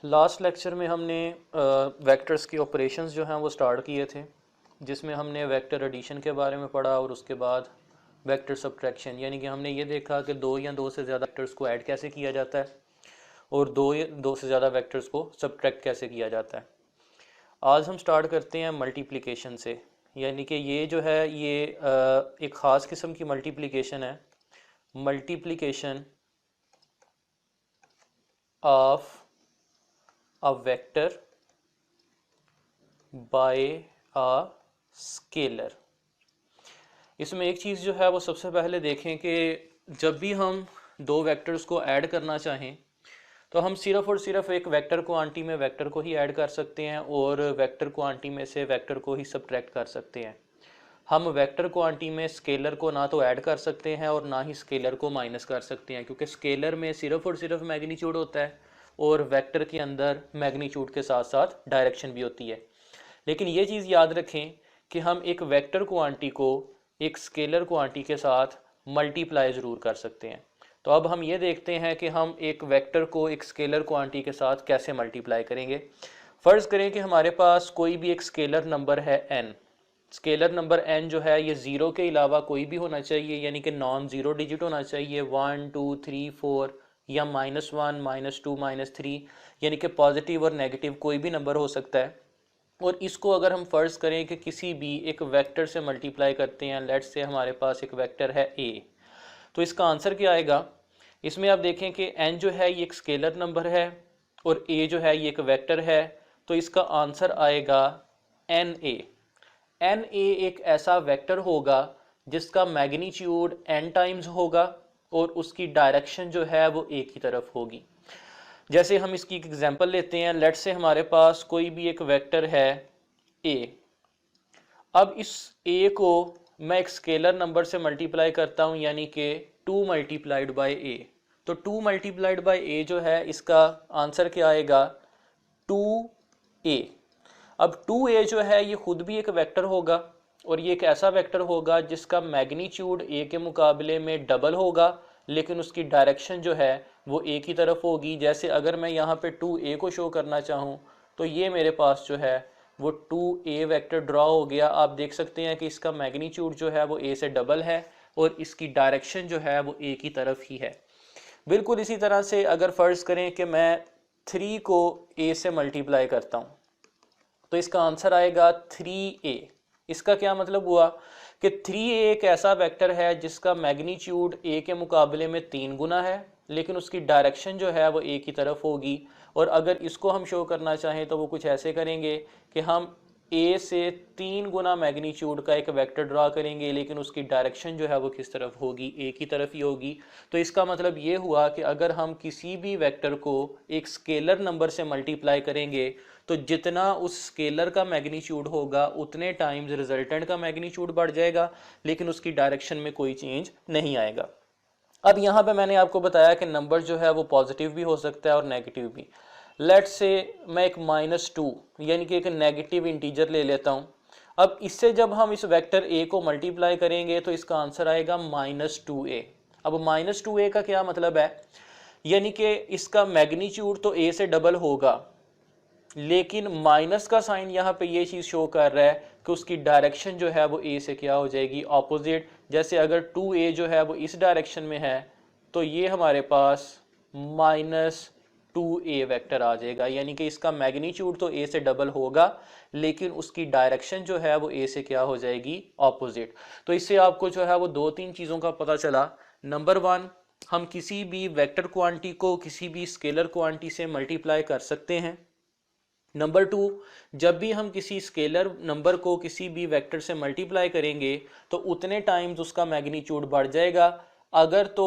Last lecture में हमने vectors के ऑपरेशंस जो हैं वो स्टार्ट किए थे, जिसमें हमने वेक्टर एडिशन के बारे में पढ़ा और उसके बाद वेक्टर सब्ट्रैक्शन, यानी कि हमने ये देखा कि दो या दो से ज़्यादा वेक्टर्स को ऐड कैसे किया जाता है और दो से ज़्यादा वेक्टर्स को सब्ट्रैक्ट कैसे किया जाता है। आज हम स्टार्ट करते हैं मल्टीप्लिकेशन से, यानी कि ये जो है ये एक ख़ास किस्म की मल्टीप्लिकेशन है, multiplication of a vector by a scalar। इसमें एक चीज़ जो है वो सबसे पहले देखें कि जब भी हम दो वेक्टर्स को ऐड करना चाहें तो हम सिर्फ और सिर्फ एक वेक्टर क्वांटिटी में वेक्टर को ही ऐड कर सकते हैं और वेक्टर क्वांटिटी में से वेक्टर को ही सब्ट्रैक्ट कर सकते हैं। हम वेक्टर क्वांटिटी में स्केलर को ना तो ऐड कर सकते हैं और ना ही स्केलर को माइनस कर सकते हैं, क्योंकि स्केलर में सिर्फ और सिर्फ मैग्नीट्यूड होता है और वेक्टर के अंदर मैग्नीट्यूड के साथ साथ डायरेक्शन भी होती है। लेकिन ये चीज़ याद रखें कि हम एक वेक्टर क्वांटिटी को एक स्केलर क्वांटिटी के साथ मल्टीप्लाई ज़रूर कर सकते हैं। तो अब हम ये देखते हैं कि हम एक वेक्टर को एक स्केलर क्वांटिटी के साथ कैसे मल्टीप्लाई करेंगे। फ़र्ज़ करें कि हमारे पास कोई भी एक स्केलर नंबर है n। स्केलर नंबर n जो है ये ज़ीरो के अलावा कोई भी होना चाहिए, यानी कि नॉन ज़ीरो डिजिट होना चाहिए, 1 2 3 4 या -1 -2 -3, यानी कि पॉजिटिव और नेगेटिव कोई भी नंबर हो सकता है। और इसको अगर हम फ़र्ज़ करें कि किसी भी एक वेक्टर से मल्टीप्लाई करते हैं, लेट्स से हमारे पास एक वेक्टर है a, तो इसका आंसर क्या आएगा। इसमें आप देखें कि n जो है ये एक स्केलर नंबर है और a जो है ये एक वेक्टर है, तो इसका आंसर आएगा NA। NA एक ऐसा वेक्टर होगा जिसका मैग्नीट्यूड n टाइम्स होगा और उसकी डायरेक्शन जो है वो एक ही तरफ होगी। जैसे हम इसकी एक एग्जांपल लेते हैं, लेट्स से हमारे पास कोई भी एक वेक्टर है a। अब इस a को मैं एक स्केलर नंबर से मल्टीप्लाई करता हूं, यानी कि 2 मल्टीप्लाइड बाई a। तो 2 मल्टीप्लाइड बाई a जो है इसका आंसर क्या आएगा, 2a। अब 2a जो है ये खुद भी एक वेक्टर होगा और ये एक ऐसा वेक्टर होगा जिसका मैग्नीट्यूड a के मुकाबले में डबल होगा, लेकिन उसकी डायरेक्शन जो है वो एक ही तरफ होगी। जैसे अगर मैं यहाँ पे 2a को शो करना चाहूँ तो ये मेरे पास जो है वो 2a वेक्टर ड्रॉ हो गया। आप देख सकते हैं कि इसका मैग्नीट्यूड जो है वो a से डबल है और इसकी डायरेक्शन जो है वो a की तरफ ही है। बिल्कुल इसी तरह से अगर फ़र्ज़ करें कि मैं 3 को a से मल्टीप्लाई करता हूँ तो इसका आंसर आएगा 3a। इसका क्या मतलब हुआ कि 3a एक ऐसा वेक्टर है जिसका मैग्नीट्यूड a के मुकाबले में 3 गुना है, लेकिन उसकी डायरेक्शन जो है वो a की तरफ होगी। और अगर इसको हम शो करना चाहें तो वो कुछ ऐसे करेंगे कि हम a से 3 गुना मैग्नीट्यूड का एक वेक्टर ड्रा करेंगे, लेकिन उसकी डायरेक्शन जो है वो किस तरफ होगी, a की तरफ ही होगी। तो इसका मतलब ये हुआ कि अगर हम किसी भी वेक्टर को एक स्केलर नंबर से मल्टीप्लाई करेंगे तो जितना उस स्केलर का मैग्नीट्यूड होगा उतने टाइम्स रिजल्टेंट का मैग्नीट्यूड बढ़ जाएगा, लेकिन उसकी डायरेक्शन में कोई चेंज नहीं आएगा। अब यहाँ पे मैंने आपको बताया कि नंबर जो है वो पॉजिटिव भी हो सकता है और नेगेटिव भी। लेट्स से मैं एक -2 यानी कि एक नेगेटिव इंटीजर ले लेता हूँ। अब इससे जब हम इस वेक्टर a को मल्टीप्लाई करेंगे तो इसका आंसर आएगा -2a। अब -2a का क्या मतलब है, यानी कि इसका मैग्नीट्यूड तो a से डबल होगा, लेकिन माइनस का साइन यहाँ पे ये चीज़ शो कर रहा है कि उसकी डायरेक्शन जो है वो a से क्या हो जाएगी, ऑपोजिट। जैसे अगर 2a जो है वो इस डायरेक्शन में है तो ये हमारे पास -2a वेक्टर आ जाएगा, यानी कि इसका मैग्नीट्यूड तो a से डबल होगा लेकिन उसकी डायरेक्शन जो है वो a से क्या हो जाएगी, ऑपोजिट। तो इससे आपको जो है वो 2-3 चीज़ों का पता चला। नंबर 1, हम किसी भी वेक्टर क्वांटिटी को किसी भी स्केलर क्वांटिटी से मल्टीप्लाई कर सकते हैं। नंबर 2, जब भी हम किसी स्केलर नंबर को किसी भी वेक्टर से मल्टीप्लाई करेंगे तो उतने टाइम्स उसका मैग्नीट्यूड बढ़ जाएगा। अगर तो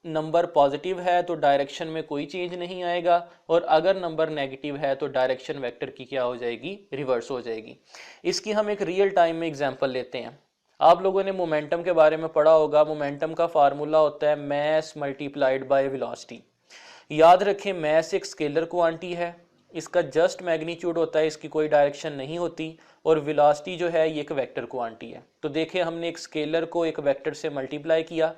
नंबर पॉजिटिव है तो डायरेक्शन में कोई चेंज नहीं आएगा, और अगर नंबर नेगेटिव है तो डायरेक्शन वेक्टर की क्या हो जाएगी, रिवर्स हो जाएगी। इसकी हम एक रियल टाइम में एग्जांपल लेते हैं। आप लोगों ने मोमेंटम के बारे में पढ़ा होगा। मोमेंटम का फार्मूला होता है मैस मल्टीप्लाइड बाय वेलोसिटी। याद रखें मैस एक स्केलर क्वांटिटी है, इसका जस्ट मैग्नीट्यूड होता है, इसकी कोई डायरेक्शन नहीं होती, और वेलोसिटी जो है ये एक वेक्टर क्वांटिटी है। तो देखें हमने एक स्केलर को एक वेक्टर से मल्टीप्लाई किया,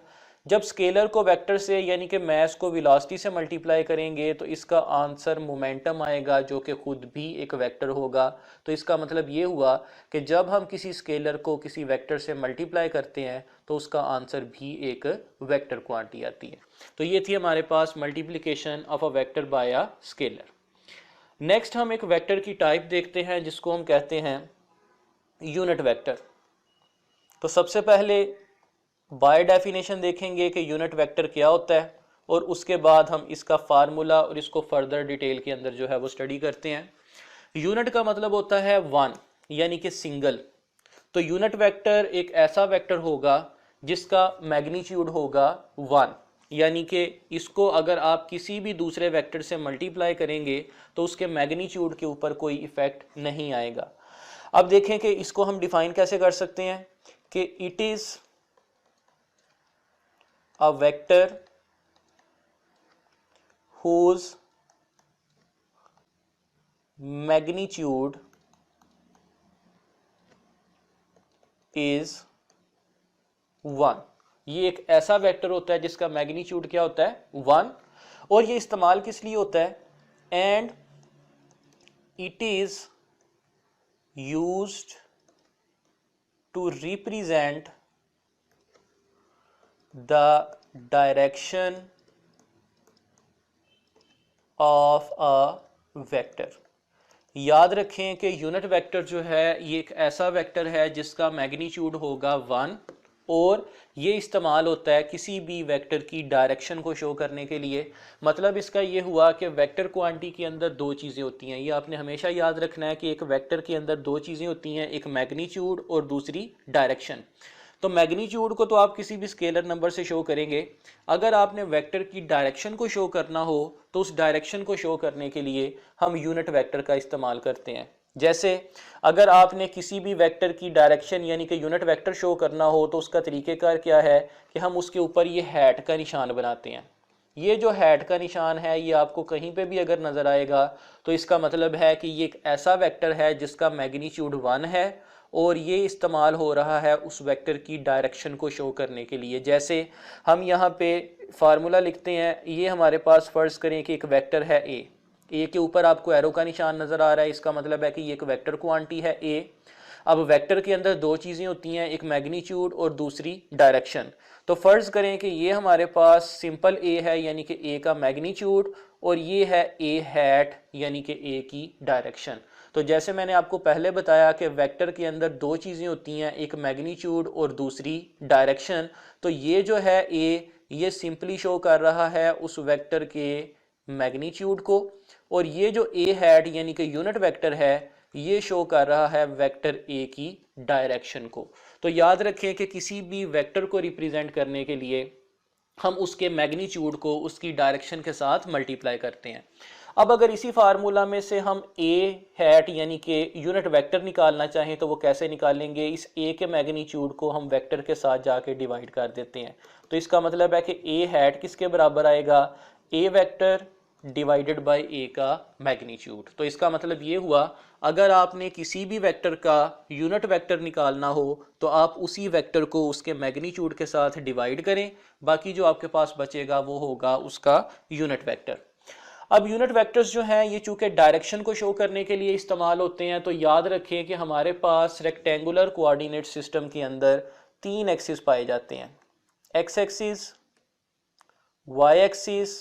जब स्केलर को वेक्टर से यानी कि मास को वेलोसिटी से मल्टीप्लाई करेंगे तो इसका आंसर मोमेंटम आएगा जो कि खुद भी एक वेक्टर होगा। तो इसका मतलब ये हुआ कि जब हम किसी स्केलर को किसी वेक्टर से मल्टीप्लाई करते हैं तो उसका आंसर भी एक वेक्टर क्वांटिटी आती है। तो ये थी हमारे पास multiplication of a vector by a scalar. Next हम एक वेक्टर की टाइप देखते हैं जिसको हम कहते हैं यूनिट वेक्टर। तो सबसे पहले बाय डेफिनेशन देखेंगे कि यूनिट वेक्टर क्या होता है और उसके बाद हम इसका फार्मूला और इसको फर्दर डिटेल के अंदर जो है वो स्टडी करते हैं। यूनिट का मतलब होता है वन यानी कि सिंगल। तो यूनिट वेक्टर एक ऐसा वेक्टर होगा जिसका मैग्नीट्यूड होगा वन, यानी कि इसको अगर आप किसी भी दूसरे वेक्टर से मल्टीप्लाई करेंगे तो उसके मैग्नीट्यूड के ऊपर कोई इफेक्ट नहीं आएगा। अब देखें कि इसको हम डिफाइन कैसे कर सकते हैं कि it is a vector whose magnitude is 1। ये एक ऐसा वेक्टर होता है जिसका मैग्नीट्यूड क्या होता है 1, और ये इस्तेमाल किस लिए होता है, and it is used to represent the direction of a vector। याद रखें कि यूनिट वेक्टर जो है ये एक ऐसा वेक्टर है जिसका मैग्नीट्यूड होगा 1 और ये इस्तेमाल होता है किसी भी वेक्टर की डायरेक्शन को शो करने के लिए। मतलब इसका ये हुआ कि वेक्टर क्वांटिटी के अंदर दो चीज़ें होती हैं। ये आपने हमेशा याद रखना है कि एक वेक्टर के अंदर दो चीज़ें होती हैं, एक मैग्नीट्यूड और दूसरी डायरेक्शन। तो मैग्नीट्यूड को तो आप किसी भी स्केलर नंबर से शो करेंगे। अगर आपने वेक्टर की डायरेक्शन को शो करना हो तो उस डायरेक्शन को शो करने के लिए हम यूनिट वेक्टर का इस्तेमाल करते हैं। जैसे अगर आपने किसी भी वेक्टर की डायरेक्शन यानी कि यूनिट वेक्टर शो करना हो तो उसका तरीक़ेकार क्या है कि हम उसके ऊपर ये हैट का निशान बनाते हैं। ये जो हैट का निशान है ये आपको कहीं पे भी अगर नज़र आएगा तो इसका मतलब है कि ये एक ऐसा वेक्टर है जिसका मैग्नीट्यूड 1 है और ये इस्तेमाल हो रहा है उस वेक्टर की डायरेक्शन को शो करने के लिए। जैसे हम यहाँ पे फार्मूला लिखते हैं, ये हमारे पास फ़र्ज़ करें कि एक वेक्टर है ए के ऊपर आपको एरो का निशान नज़र आ रहा है, इसका मतलब है कि ये एक वेक्टर क्वांटिटी है ए। अब वेक्टर के अंदर दो चीज़ें होती हैं, एक मैग्नीट्यूड और दूसरी डायरेक्शन। तो फ़र्ज़ करें कि ये हमारे पास सिंपल ए है यानी कि ए का मैग्नीट्यूड और ये है ए हैट यानी कि ए की डायरेक्शन। तो जैसे मैंने आपको पहले बताया कि वेक्टर के अंदर दो चीज़ें होती हैं, एक मैग्नीट्यूड और दूसरी डायरेक्शन। तो ये जो है ए ये सिंपली शो कर रहा है उस वेक्टर के मैग्नीट्यूड को, और ये जो ए हैट यानी कि यूनिट वेक्टर है ये शो कर रहा है वेक्टर ए की डायरेक्शन को। तो याद रखें कि किसी भी वेक्टर को रिप्रेजेंट करने के लिए हम उसके मैग्नीट्यूड को उसकी डायरेक्शन के साथ मल्टीप्लाई करते हैं। अब अगर इसी फार्मूला में से हम ए हैट यानी कि यूनिट वेक्टर निकालना चाहें तो वो कैसे निकालेंगे, इस ए के मैग्नीट्यूड को हम वेक्टर के साथ जाके डिवाइड कर देते हैं। तो इसका मतलब है कि ए हैट किसके बराबर आएगा, ए वेक्टर डिवाइडेड बाय ए का मैग्नीट्यूड। तो इसका मतलब ये हुआ अगर आपने किसी भी वेक्टर का यूनिट वेक्टर निकालना हो तो आप उसी वेक्टर को उसके मैग्नीट्यूड के साथ डिवाइड करें, बाकी जो आपके पास बचेगा वो होगा उसका यूनिट वेक्टर। अब यूनिट वेक्टर्स जो हैं ये चूंकि डायरेक्शन को शो करने के लिए इस्तेमाल होते हैं, तो याद रखें कि हमारे पास रेक्टेंगुलर कोऑर्डिनेट सिस्टम के अंदर तीन एक्सिस पाए जाते हैं, एक्स एक्सिस, वाई एक्सिस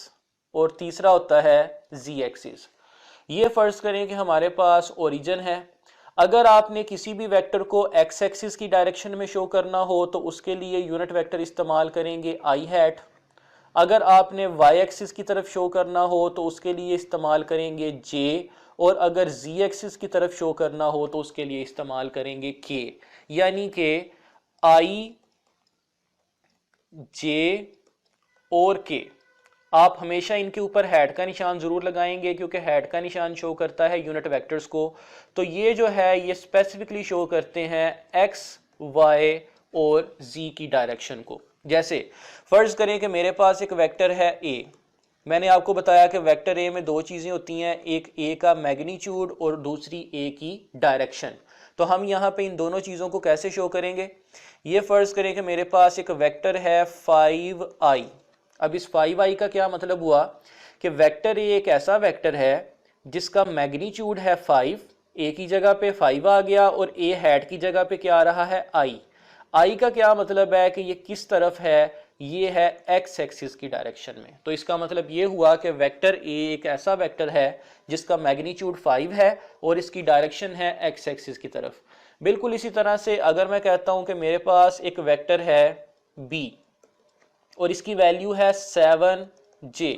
और तीसरा होता है जी एक्सिस। ये फ़र्ज़ करें कि हमारे पास ओरिजिन है। अगर आपने किसी भी वेक्टर को एक्स एक्सिस की डायरेक्शन में शो करना हो तो उसके लिए यूनिट वेक्टर इस्तेमाल करेंगे आई हैट। अगर आपने वाई एक्सिस की तरफ शो करना हो तो उसके लिए इस्तेमाल करेंगे जे, और अगर जी एक्सिस की तरफ शो करना हो तो उसके लिए इस्तेमाल करेंगे के। यानी कि आई, जे और के। आप हमेशा इनके ऊपर हैट का निशान ज़रूर लगाएंगे क्योंकि हैट का निशान शो करता है यूनिट वेक्टर्स को। तो ये जो है ये स्पेसिफिकली शो करते हैं एक्स, वाई और जी की डायरेक्शन को। जैसे फ़र्ज़ करें कि मेरे पास एक वेक्टर है ए। मैंने आपको बताया कि वेक्टर ए में दो चीज़ें होती हैं, एक ए का मैग्नीट्यूड और दूसरी ए की डायरेक्शन। तो हम यहाँ पे इन दोनों चीज़ों को कैसे शो करेंगे? ये फ़र्ज़ करें कि मेरे पास एक वेक्टर है 5i। अब इस 5i का क्या मतलब हुआ कि वेक्टर ए एक ऐसा वेक्टर है जिसका मैग्नीट्यूड है 5, ए की जगह पे 5 आ गया और ए हैट की जगह पे क्या आ रहा है? आई का क्या मतलब है कि ये किस तरफ है? ये है एक्स एक्सिस की डायरेक्शन में। तो इसका मतलब ये हुआ कि वेक्टर ए एक ऐसा वेक्टर है जिसका मैग्नीट्यूड 5 है और इसकी डायरेक्शन है एक्स एक्सिस की तरफ। बिल्कुल इसी तरह से अगर मैं कहता हूं कि मेरे पास एक वेक्टर है बी और इसकी वैल्यू है 7j,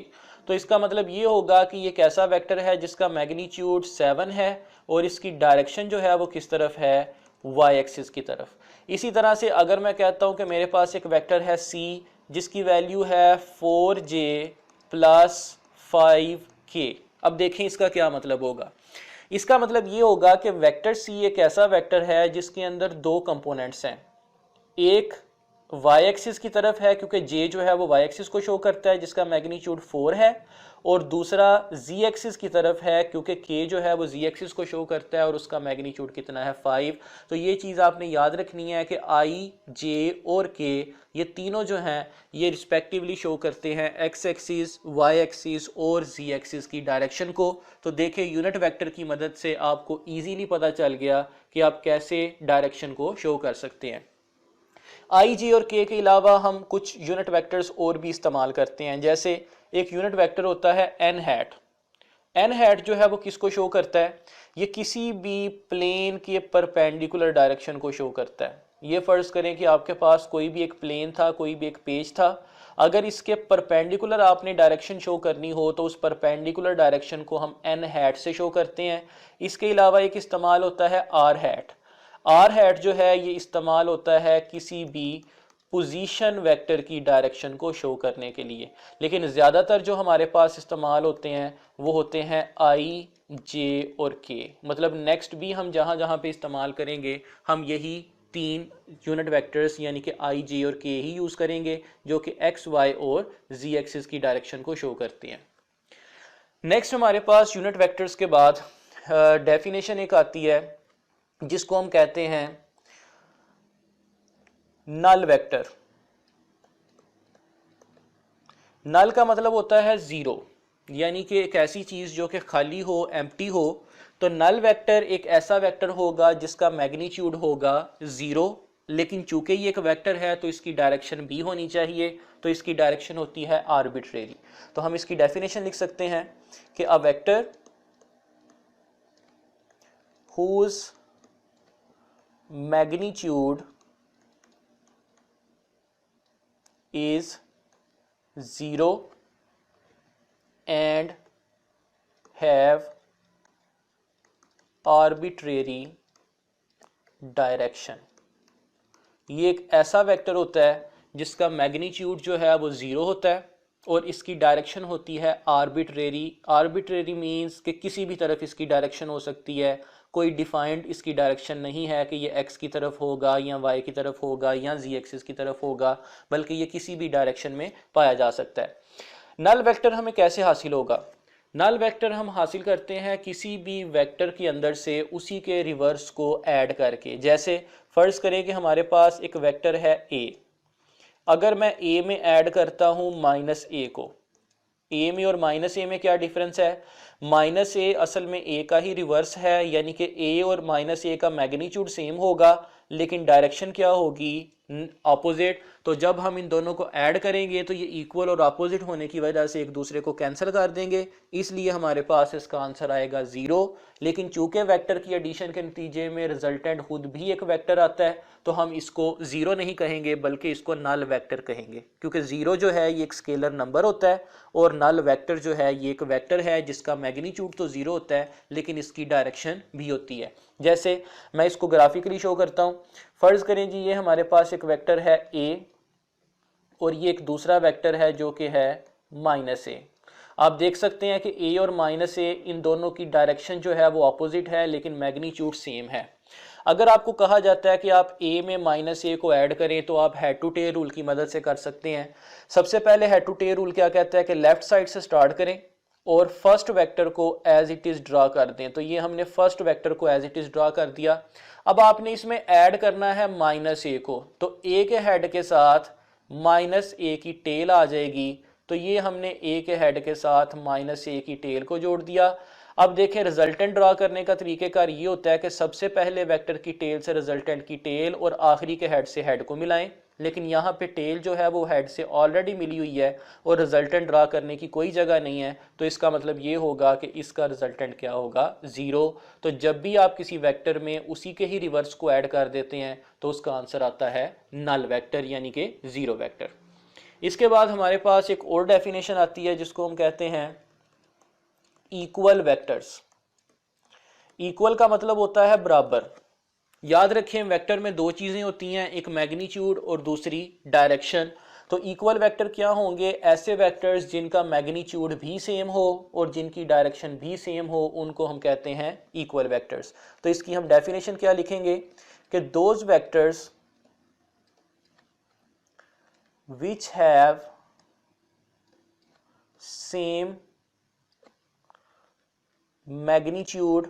तो इसका मतलब ये होगा कि ये कैसा वेक्टर है जिसका मैग्नीट्यूड 7 है और इसकी डायरेक्शन जो है वो किस तरफ है? वाई एक्सिस की तरफ। इसी तरह से अगर मैं कहता हूं कि मेरे पास एक वेक्टर है c जिसकी वैल्यू है 4j प्लस 5k, अब देखें इसका क्या मतलब होगा। इसका मतलब ये होगा कि वेक्टर c एक ऐसा वेक्टर है जिसके अंदर दो कंपोनेंट्स हैं, एक वाई एक्सिस की तरफ है क्योंकि j जो है वो वाई एक्सिस को शो करता है जिसका मैग्नीट्यूड 4 है, और दूसरा z एक्सिस की तरफ है क्योंकि k जो है वो z एक्सिस को शो करता है और उसका मैग्नीट्यूड कितना है? 5। तो ये चीज़ आपने याद रखनी है कि i, j और k ये तीनों जो हैं ये रिस्पेक्टिवली शो करते हैं x एक्सिस, y एक्सिस और z एक्सिस की डायरेक्शन को। तो देखें यूनिट वेक्टर की मदद से आपको ईजीली पता चल गया कि आप कैसे डायरेक्शन को शो कर सकते हैं। आई, जे और के अलावा हम कुछ यूनिट वेक्टर्स और भी इस्तेमाल करते हैं। जैसे एक यूनिट वेक्टर होता है एन हैट। एन हैट जो है वो किसको शो करता है? ये किसी भी प्लेन के परपेंडिकुलर डायरेक्शन को शो करता है। ये फ़र्ज़ करें कि आपके पास कोई भी एक प्लेन था, कोई भी एक पेज था, अगर इसके परपेंडिकुलर आपने डायरेक्शन शो करनी हो तो उस परपेंडिकुलर डायरेक्शन को हम एन हैट से शो करते हैं। इसके अलावा एक इस्तेमाल होता है आर हैट। आर हैट जो है ये इस्तेमाल होता है किसी भी पोजीशन वेक्टर की डायरेक्शन को शो करने के लिए, लेकिन ज़्यादातर जो हमारे पास इस्तेमाल होते हैं वो होते हैं आई, जे और के। मतलब नेक्स्ट भी हम जहाँ जहाँ पे इस्तेमाल करेंगे हम यही तीन यूनिट वेक्टर्स यानी कि आई, जे और के ही यूज़ करेंगे जो कि एक्स, वाई और जी एक्सिस की डायरेक्शन को शो करते हैं। नेक्स्ट हमारे पास यूनिट वेक्टर्स के बाद डेफिनेशन एक आती है जिसको हम कहते हैं नल वेक्टर। नल का मतलब होता है जीरो, यानी कि एक ऐसी चीज जो कि खाली हो, एम्प्टी हो। तो नल वेक्टर एक ऐसा वेक्टर होगा जिसका मैग्नीट्यूड होगा जीरो, लेकिन चूंकि ये एक वेक्टर है तो इसकी डायरेक्शन भी होनी चाहिए, तो इसकी डायरेक्शन होती है आर्बिट्रेरी। तो हम इसकी डेफिनेशन लिख सकते हैं कि a vector whose magnitude is 0 and have arbitrary direction। ये एक ऐसा वेक्टर होता है जिसका मैग्नीट्यूड जो है वो ज़ीरो होता है और इसकी डायरेक्शन होती है आर्बिट्रेरी। आर्बिट्रेरी मीन्स कि किसी भी तरफ इसकी डायरेक्शन हो सकती है, कोई डिफाइंड इसकी डायरेक्शन नहीं है कि ये एक्स की तरफ होगा या वाई की तरफ होगा या जी एक्सिस की तरफ होगा, बल्कि ये किसी भी डायरेक्शन में पाया जा सकता है। नल वेक्टर हमें कैसे हासिल होगा? नल वेक्टर हम हासिल करते हैं किसी भी वेक्टर के अंदर से उसी के रिवर्स को ऐड करके। जैसे फ़र्ज़ करें कि हमारे पास एक वेक्टर है ए, अगर मैं ए में ऐड करता हूँ माइनस ए को, ए में और माइनस ए में क्या डिफरेंस है? माइनस ए असल में ए का ही रिवर्स है, यानी कि ए और माइनस ए का मैग्नीट्यूड सेम होगा लेकिन डायरेक्शन क्या होगी? ऑपोजिट। तो जब हम इन दोनों को ऐड करेंगे तो ये इक्वल और ऑपोजिट होने की वजह से एक दूसरे को कैंसिल कर देंगे, इसलिए हमारे पास इसका आंसर आएगा ज़ीरो। लेकिन चूंकि वेक्टर की एडिशन के नतीजे में रिजल्टेंट खुद भी एक वेक्टर आता है तो हम इसको ज़ीरो नहीं कहेंगे बल्कि इसको नल वेक्टर कहेंगे, क्योंकि ज़ीरो जो है ये एक स्केलर नंबर होता है और नल वेक्टर जो है ये एक वेक्टर है जिसका मैग्नीट्यूड तो ज़ीरो होता है लेकिन इसकी डायरेक्शन भी होती है। जैसे मैं इसको ग्राफिकली शो करता हूँ। फ़र्ज़ करें जी ये हमारे पास एक वेक्टर है ए और ये एक दूसरा वेक्टर है जो कि है माइनस ए। आप देख सकते हैं कि ए और माइनस ए इन दोनों की डायरेक्शन जो है वो अपोजिट है लेकिन मैग्नीट्यूड सेम है। अगर आपको कहा जाता है कि आप ए में माइनस ए को ऐड करें तो आप हेड टू टेल रूल की मदद से कर सकते हैं। सबसे पहले हेड टू टेल रूल क्या कहता है कि लेफ्ट साइड से स्टार्ट करें, और फर्स्ट वेक्टर को एज इट इज ड्रा कर दें। तो ये हमने फर्स्ट वेक्टर को एज इट इज ड्रा कर दिया। अब आपने इसमें ऐड करना है -a को, तो a के हेड के साथ -a की टेल आ जाएगी। तो ये हमने a के हेड के साथ -a की टेल को जोड़ दिया। अब देखें रिजल्टेंट ड्रा करने का तरीकेकार ये होता है कि सबसे पहले वेक्टर की टेल से रिजल्टेंट की टेल और आखिरी के हेड से हेड को मिलाएं, लेकिन यहाँ पे टेल जो है वो हेड से ऑलरेडी मिली हुई है और रिजल्टेंट ड्रा करने की कोई जगह नहीं है। तो इसका मतलब ये होगा कि इसका रिजल्टेंट क्या होगा, 0। तो जब भी आप किसी वेक्टर में उसी के ही रिवर्स को ऐड कर देते हैं तो उसका आंसर आता है नल वेक्टर यानी कि 0 वेक्टर। इसके बाद हमारे पास एक और डेफिनेशन आती है जिसको हम कहते हैं इक्वल वेक्टर्स। इक्वल का मतलब होता है बराबर। याद रखें वेक्टर में दो चीजें होती हैं, एक मैग्नीट्यूड और दूसरी डायरेक्शन। तो इक्वल वेक्टर क्या होंगे, ऐसे वेक्टर्स जिनका मैग्नीट्यूड भी सेम हो और जिनकी डायरेक्शन भी सेम हो, उनको हम कहते हैं इक्वल वेक्टर्स। तो इसकी हम डेफिनेशन क्या लिखेंगे कि those vectors which have same magnitude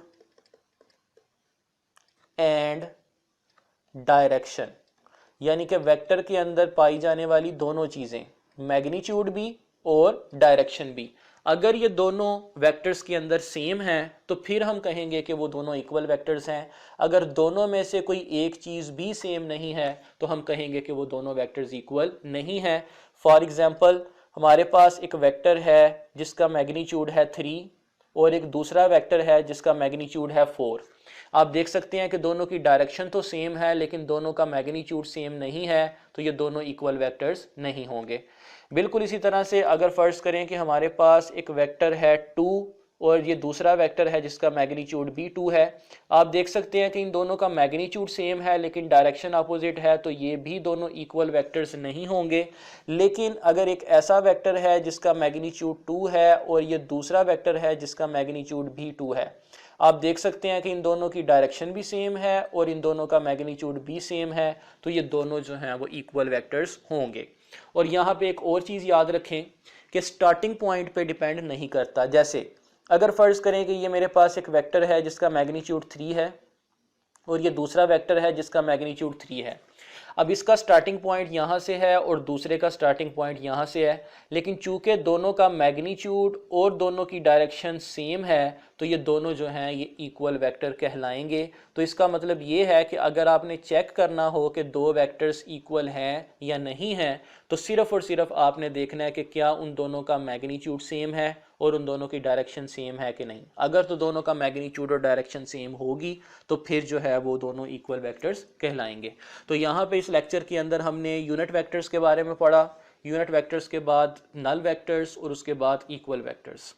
and direction, यानी कि वेक्टर के अंदर पाई जाने वाली दोनों चीजें, मैग्नीट्यूड भी और डायरेक्शन भी, अगर ये दोनों वेक्टर्स के अंदर सेम हैं तो फिर हम कहेंगे कि वो दोनों इक्वल वेक्टर्स हैं। अगर दोनों में से कोई एक चीज भी सेम नहीं है तो हम कहेंगे कि वो दोनों वेक्टर्स इक्वल नहीं है। फॉर एग्जांपल हमारे पास एक वेक्टर है जिसका मैग्नीट्यूड है 3 और एक दूसरा वेक्टर है जिसका मैग्नीट्यूड है 4। आप देख सकते हैं कि दोनों की डायरेक्शन तो सेम है लेकिन दोनों का मैग्नीट्यूड सेम नहीं है, तो ये दोनों इक्वल वेक्टर्स नहीं होंगे। बिल्कुल इसी तरह से अगर फर्ज करें कि हमारे पास एक वेक्टर है 2 और ये दूसरा वेक्टर है जिसका मैग्नीट्यूड भी 2 है, आप देख सकते हैं कि इन दोनों का मैग्नीट्यूड सेम है लेकिन डायरेक्शन अपोजिट है, तो ये भी दोनों इक्वल वेक्टर्स नहीं होंगे। लेकिन अगर एक ऐसा वेक्टर है जिसका मैग्नीट्यूड 2 है और ये दूसरा वेक्टर है जिसका मैग्नीट्यूड भी 2 है, आप देख सकते हैं कि इन दोनों की डायरेक्शन भी सेम है और इन दोनों का मैग्नीट्यूड भी सेम है, तो ये दोनों जो हैं वो इक्वल वेक्टर्स होंगे। और यहाँ पे एक और चीज़ याद रखें कि स्टार्टिंग पॉइंट पे डिपेंड नहीं करता। जैसे अगर फर्ज करें कि ये मेरे पास एक वेक्टर है जिसका मैग्नीट्यूड 3 है और ये दूसरा वेक्टर है जिसका मैग्नीट्यूड 3 है। अब इसका स्टार्टिंग पॉइंट यहाँ से है और दूसरे का स्टार्टिंग पॉइंट यहाँ से है, लेकिन चूंकि दोनों का मैग्नीट्यूड और दोनों की डायरेक्शन सेम है तो ये दोनों जो हैं ये इक्वल वेक्टर कहलाएंगे। तो इसका मतलब ये है कि अगर आपने चेक करना हो कि दो वेक्टर्स इक्वल हैं या नहीं हैं तो सिर्फ और सिर्फ आपने देखना है कि क्या उन दोनों का मैग्नीट्यूड सेम है और उन दोनों की डायरेक्शन सेम है कि नहीं। अगर तो दोनों का मैग्नीट्यूड और डायरेक्शन सेम होगी तो फिर जो है वो दोनों इक्वल वेक्टर्स कहलाएंगे। तो यहाँ पे इस लेक्चर के अंदर हमने यूनिट वेक्टर्स के बारे में पढ़ा, यूनिट वेक्टर्स के बाद नल वेक्टर्स और उसके बाद इक्वल वेक्टर्स।